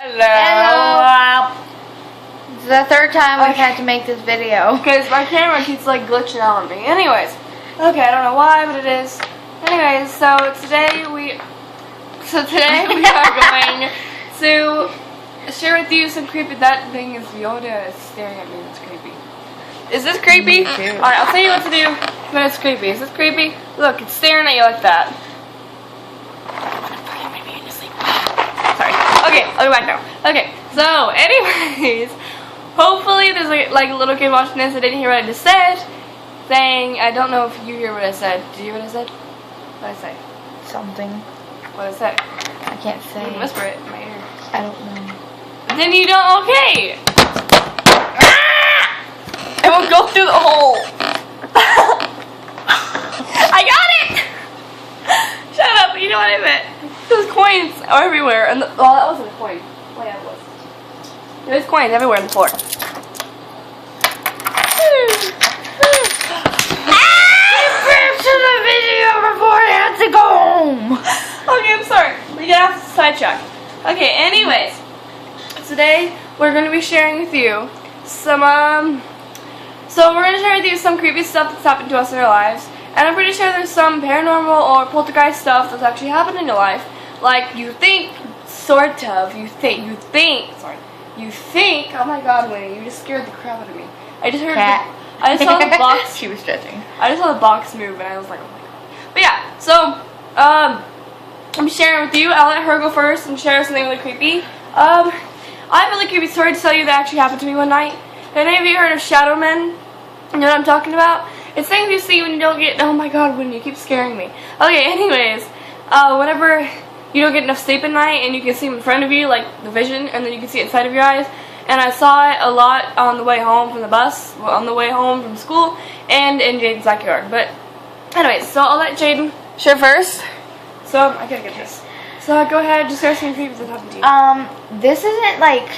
Hello. It's the third time we've had to make this video. Because my camera keeps like glitching out on me. Anyways. Okay, I don't know why, but it is. Anyways, so today we are going to share with you some creepy. That thing is Yoda is staring at me. It's creepy. Is this creepy? Alright, I'll tell you what to do when it's creepy. Is this creepy? Look, it's staring at you like that. Sorry. Okay, I'll go back now. Okay, so anyways, hopefully there's like a little kid watching this that didn't hear what I just said. Saying, I don't know if you hear what I said. Did you hear what I said? What did I say? Something. What did I say? I can't say. You can whisper it in my ear. I don't know. Then you don't. Okay. It will go through the hole. I got it. Shut up. You know what I meant. Those coins are everywhere, and well, that wasn't a coin. Oh yeah, it was. There's coins everywhere on the floor. Okay, I'm sorry. We got sidetracked. Okay, anyways. Today, we're going to be sharing with you some, so we're going to share with you some creepy stuff that's happened to us in our lives. And I'm pretty sure there's some paranormal or poltergeist stuff that's actually happened in your life. Like, you think, sort of, you think, oh my god, Winnie, you just scared the crap out of me. I just heard, I just saw the box. She was stretching. I just saw the box move and I was like, oh my god. But yeah, so, I'm sharing with you. I'll let her go first and share something really creepy. I have a really creepy story to tell you that actually happened to me one night. Have any of you heard of shadow men? You know what I'm talking about? It's things you see when you don't get, oh my god, when you keep scaring me. Okay, anyways, whenever you don't get enough sleep at night and you can see them in front of you, like the vision, and then you can see it inside of your eyes. And I saw it a lot on the way home from the bus, on the way home from school, and in Jaden's backyard. But anyways, so I'll let Jaden share first. So I gotta get this. So go ahead, just share some creepy that happened to you. This isn't like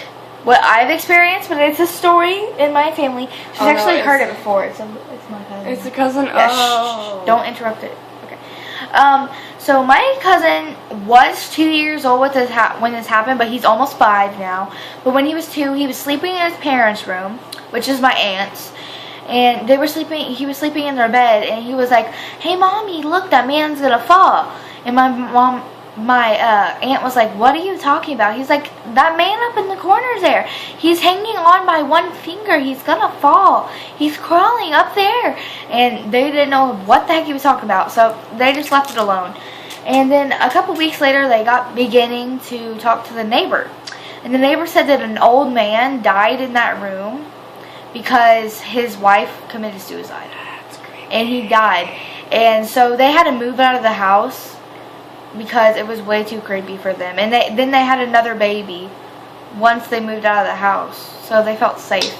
what I've experienced, but it's a story in my family. She's actually heard it before. It's my cousin. It's a cousin. Yeah, shh, don't interrupt it. Okay. So my cousin was 2 years old when this happened, but he's almost 5 now. But when he was 2, he was sleeping in his parents' room, which is my aunt's. And they were sleeping, he was sleeping in their bed, and he was like, "Hey mommy, look, that man's gonna fall." And my aunt was like, "What are you talking about?" He's like, "That man up in the corner there, he's hanging on by one finger, he's gonna fall, he's crawling up there." And they didn't know what the heck he was talking about, so they just left it alone. And then a couple weeks later, they got beginning to talk to the neighbor, and the neighbor said that an old man died in that room because his wife committed suicide. That's creepy. And he died. And so they had to move out of the house because it was way too creepy for them. And then they had another baby once they moved out of the house. So they felt safe.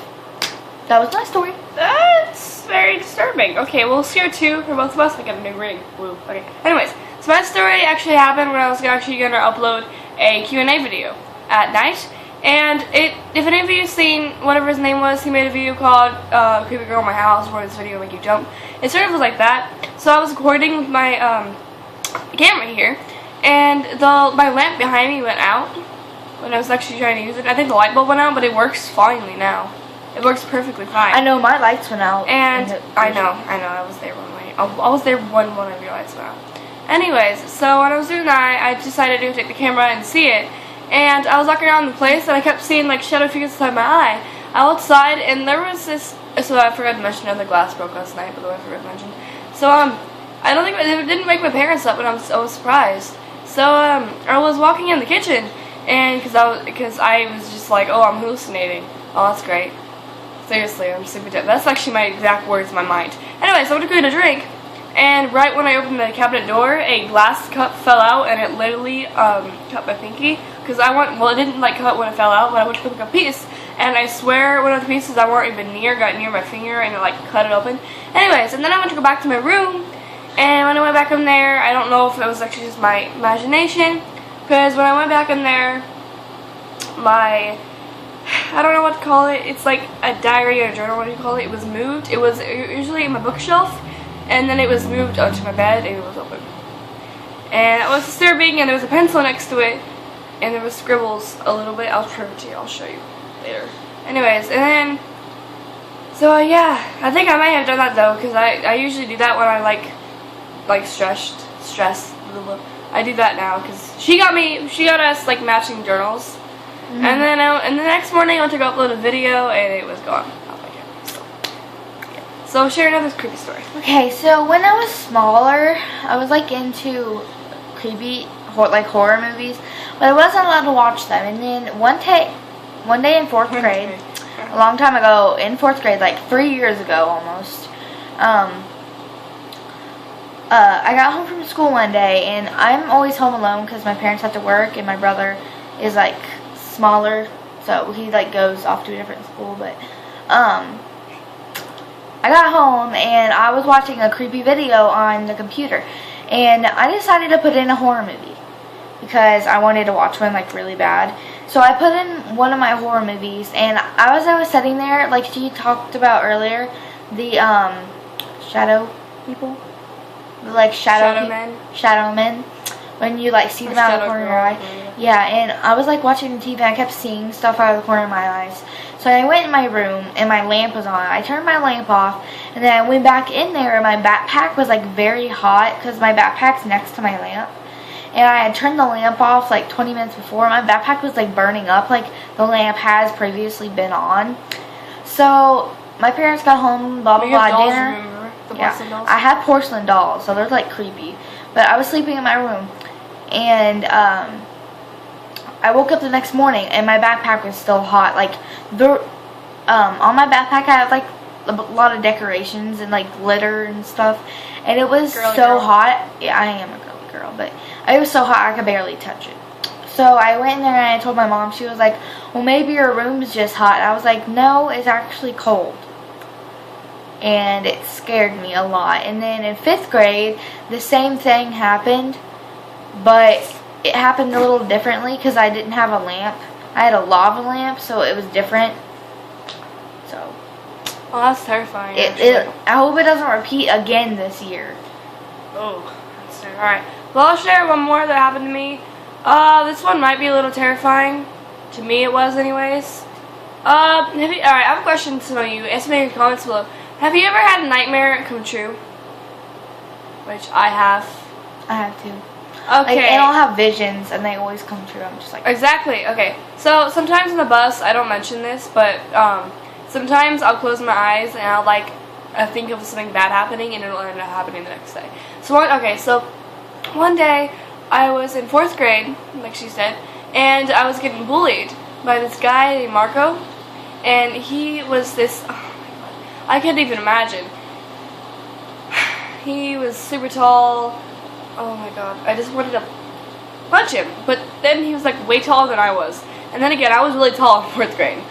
That was my story. That's very disturbing. Okay, we'll share 2 for both of us. I got a new ring. Woo. Okay. Anyways, so my story actually happened when I was actually going to upload a Q&A video at night. And if any of you have seen whatever his name was, he made a video called Creepy Girl in My House, where this video will make you jump. It sort of was like that. So I was recording with my camera here, and my lamp behind me went out when I was actually trying to use it. I think the light bulb went out, but it works finely now. It works perfectly fine. I know my lights went out. And I know, I was there one way. I was there when one of your lights went out. Anyways, so when I was doing that, I decided to take the camera and see it. And I was walking around the place, and I kept seeing like shadow figures inside my eye. Outside, and there was this. So I forgot to mention another glass broke last night, by the way, I forgot to mention. So I don't think it didn't wake my parents up, but I was surprised. So I was walking in the kitchen, and because I was just like, oh, I'm hallucinating. Oh, that's great. Seriously, I'm super dead. That's actually my exact words in my mind. Anyway, so I went to go get a drink. And right when I opened the cabinet door, a glass cup fell out, and it literally cut my pinky. Because it didn't like cut when it fell out, but I went to pick up a piece, and I swear one of the pieces I weren't even near got near my finger, and it like cut it open. Anyways, and then I went to go back to my room, and when I went back in there, I don't know if it was actually just my imagination, because when I went back in there, I don't know what to call it. It's like a diary or a journal. What do you call it? It was moved. It was usually in my bookshelf, and then it was moved onto my bed, and it was open. And it was disturbing, and there was a pencil next to it, and there was scribbles a little bit. I'll prove it to you. I'll show you later. Anyways, and then, so yeah, I think I might have done that though, because I usually do that when I like stressed. I do that now because she got us like matching journals, and then and the next morning I went to go upload a video and it was gone. So share another creepy story. Okay, so when I was smaller, I was like into creepy, like horror movies, but I wasn't allowed to watch them. And then one day in 4th grade, a long time ago, in 4th grade, like 3 years ago almost, I got home from school one day, and I'm always home alone because my parents have to work, and my brother is like smaller, so he like goes off to a different school. But I got home and I was watching a creepy video on the computer, and I decided to put in a horror movie because I wanted to watch one like really bad. So I put in one of my horror movies, and as I was sitting there, like she talked about earlier, the shadow people, like shadow men, when you like see them out of the corner of your eye. Yeah, and I was like watching the TV and I kept seeing stuff out of the corner of my eyes. So I went in my room and my lamp was on. I turned my lamp off, and then I went back in there and my backpack was like very hot because my backpack's next to my lamp. And I had turned the lamp off like 20 minutes before. My backpack was like burning up like the lamp has previously been on. So my parents got home, blah blah blah, dolls, dinner. remember? The porcelain dolls? I had porcelain dolls, so they're like creepy. But I was sleeping in my room, and I woke up the next morning and my backpack was still hot. Like on my backpack I have like a lot of decorations and like glitter and stuff, and it was so hot. Yeah, I am a girly girl, but it was so hot I could barely touch it. So I went in there and I told my mom. She was like, well, maybe your room's just hot. I was like, no, it's actually cold. And it scared me a lot. And then in 5th grade, the same thing happened, but it happened a little differently because I didn't have a lamp. I had a lava lamp, so it was different. So, well, that's terrifying. I hope it doesn't repeat again this year. Oh, that's terrifying. Alright, well, I'll share one more that happened to me. This one might be a little terrifying. To me, it was, anyways. Alright, I have a question to some of you. Answer me in the comments below. Have you ever had a nightmare come true? Which I have. I have too. Okay. Like, and I'll have visions, and they always come true. I'm just like... Exactly. Okay. So, sometimes on the bus, I don't mention this, but, sometimes I'll close my eyes, and I'll, like, think of something bad happening, and it'll end up happening the next day. So, one day, I was in 4th grade, like she said, and I was getting bullied by this guy named Marco, and he was this... I can't even imagine. He was super tall. Oh my god. I just wanted to punch him. But then he was like way taller than I was. And then again, I was really tall in 4th grade.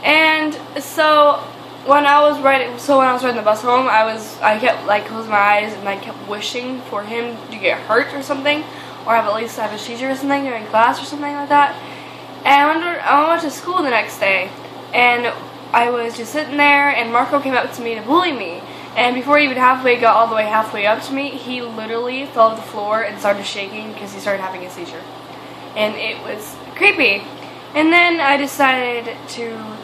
And so when I was riding the bus home, I kept like closing my eyes and I kept wishing for him to get hurt or something, or at least have a seizure or something during class or something like that. And I went to school the next day, and I was just sitting there, and Marco came up to me to bully me. And before he even got all the way halfway up to me, he literally fell to the floor and started shaking because he started having a seizure. And it was creepy. And then I decided to,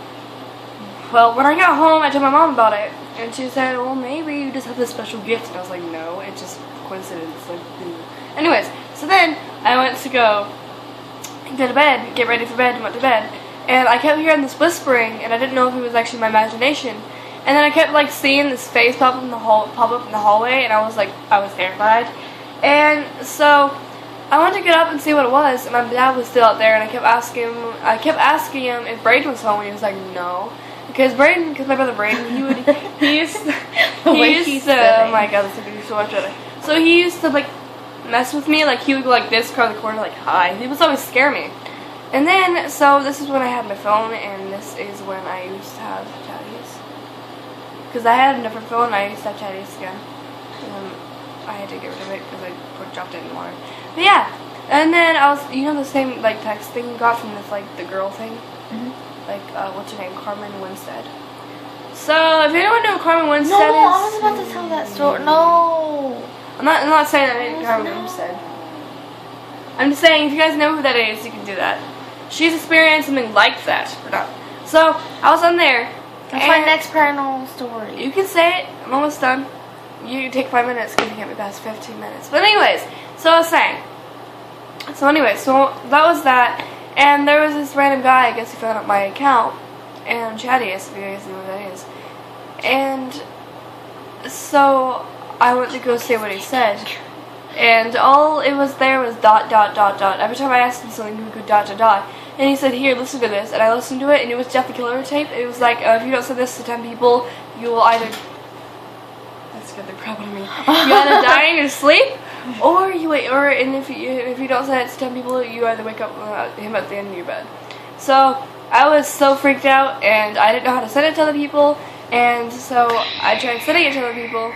well, when I got home, I told my mom about it. And she said, well, maybe you just have this special gift. And I was like, no, it's just coincidence. Like, anyways, so then I went to go to bed, get ready for bed, and went to bed. And I kept hearing this whispering, and I didn't know if it was actually my imagination. And then I kept like seeing this face pop up in the hallway, and I was terrified. And so I wanted to get up and see what it was, and my dad was still out there, and I kept asking him if Braden was home, and he was like, no. Because my brother Braden, he used to, oh my god, this is going to be so much better. So he used to like mess with me, like he would go like this across the corner, like hi. He was always scare me. And then, so this is when I had my phone, and this is when I used to have chatties. Because I had a different phone, I used to have chatties again. And I had to get rid of it because I dropped it in the water. But yeah, and then I was, the same like text thing you got from this like the girl thing? Mm-hmm. Like, what's her name? Carmen Winstead. So, if anyone knew who Carmen Winstead is... No, I was about to tell that story. No. I'm not saying that I didn't Carmen Winstead. I'm just saying, if you guys know who that is, you can do that. She's experienced something like that. So, I was on there. That's my next paranormal story. You can say it. I'm almost done. You take 5 minutes because you can't be past 15 minutes. But anyways, so I was saying. So that was that. And there was this random guy, I guess he found out my account. And Chadius, if you guys know who that is. And so I went to go see what he said. And all it was there was ... Every time I asked him something, he would go ... And he said, here, listen to this. And I listened to it, and it was Jeff the Killer tape. It was like, if you don't send this to 10 people, you will either... That scared the crap out of me. You either die in your sleep, or you wait, and if you don't send it to 10 people, you either wake up him at the end of your bed. So I was so freaked out, and I didn't know how to send it to other people, and so I tried sending it to other people,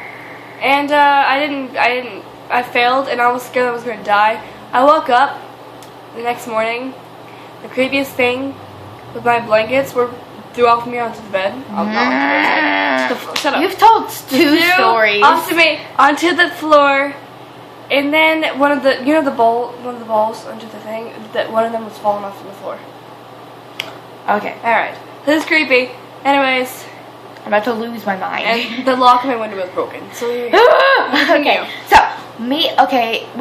and I failed, and I was scared I was going to die. I woke up the next morning. The creepiest thing with my blankets threw off me onto the bed. Shut up. You've told two stories. Onto the floor, and then one of the balls onto the thing. That one of them was falling off from the floor. Okay. All right. This is creepy. Anyways, I'm about to lose my mind. and the lock of my window was broken. So okay. So we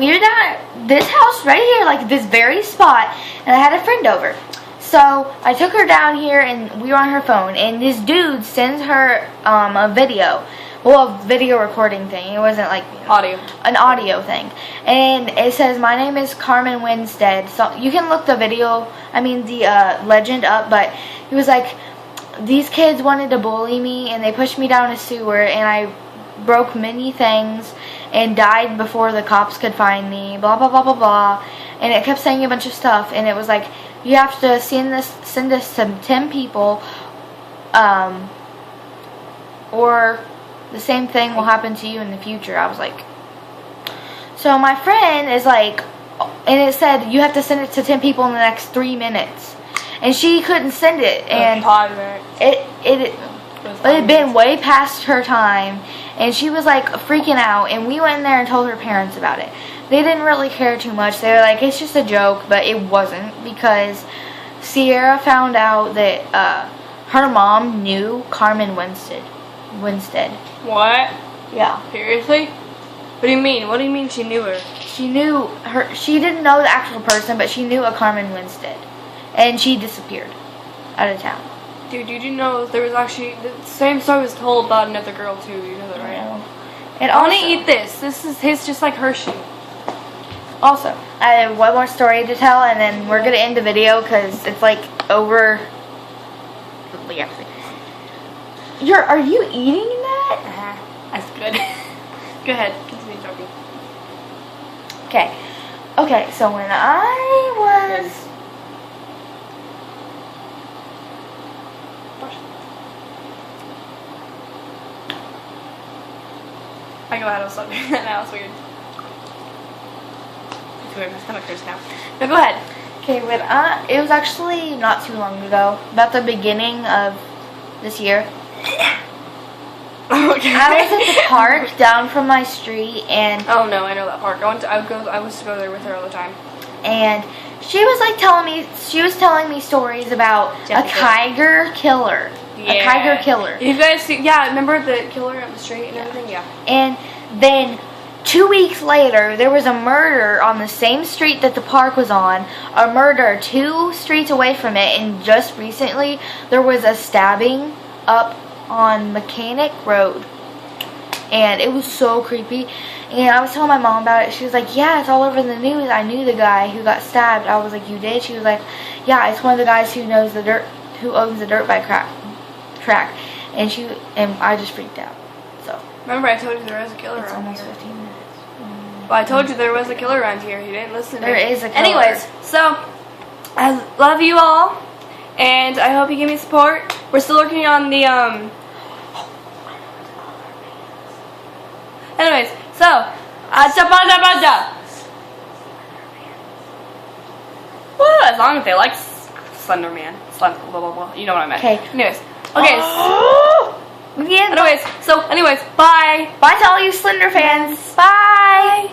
were down at this house right here, like this very spot, and I had a friend over. So I took her down here, and we were on her phone, and this dude sends her a video. Well, a video recording thing. It wasn't like an audio thing. And it says, my name is Carmen Winstead. So you can look the legend up, but he was like, these kids wanted to bully me, and they pushed me down a sewer, and I broke many things and died before the cops could find me, blah, blah, blah, blah, blah. And it kept saying a bunch of stuff, and it was like, you have to send this to 10 people, or the same thing will happen to you in the future. I was like, so my friend is like, and it said, you have to send it to 10 people in the next 3 minutes. And she couldn't send it, and it had been way past her time, and she was like freaking out, and we went in there and told her parents about it. They didn't really care too much. They were like, it's just a joke, but it wasn't, because Sierra found out that her mom knew Carmen Winstead. What? Yeah. Seriously? What do you mean? What do you mean she knew her? She knew her. She didn't know the actual person, but she knew a Carmen Winstead, and she disappeared out of town. Dude, did you know there was actually the same story was told about another girl too? You know that, right? And I want to eat this. This is his, just like Hershey. Also, I have one more story to tell, and then we're gonna end the video because it's like over. Are you eating that? That's good. Go ahead. Continue talking. Okay. So when I was. I go ahead. I'm sorry. Now it's weird. It's weird. My stomach hurts now. No, go ahead. Okay, it was actually not too long ago, about the beginning of this year. Okay. I was at the park down from my street, and oh no, I know that park. I used to go there with her all the time. And she was like telling me stories about a tiger killer. Yeah. A tiger killer. You guys see? Yeah, remember the killer on the street and everything? Yeah. And then 2 weeks later, there was a murder on the same street that the park was on. A murder 2 streets away from it, and just recently there was a stabbing up on Mechanic Road, and it was so creepy. And I was telling my mom about it. She was like, yeah, it's all over the news. I knew the guy who got stabbed. I was like, you did? She was like, yeah, it's one of the guys who owns the dirt bike track. And I just freaked out. So remember, I told you there was a killer around almost here. 15 minutes. Well, I told you there was a killer around here. You didn't listen to me. There is a killer. Anyways, so I love you all, and I hope you give me support. We're still working on the Anyways, so well, as long as they like Slender Man, blah blah blah. You know what I meant. Okay. Anyways, okay. Anyways, bye. Bye to all you Slender fans. Bye.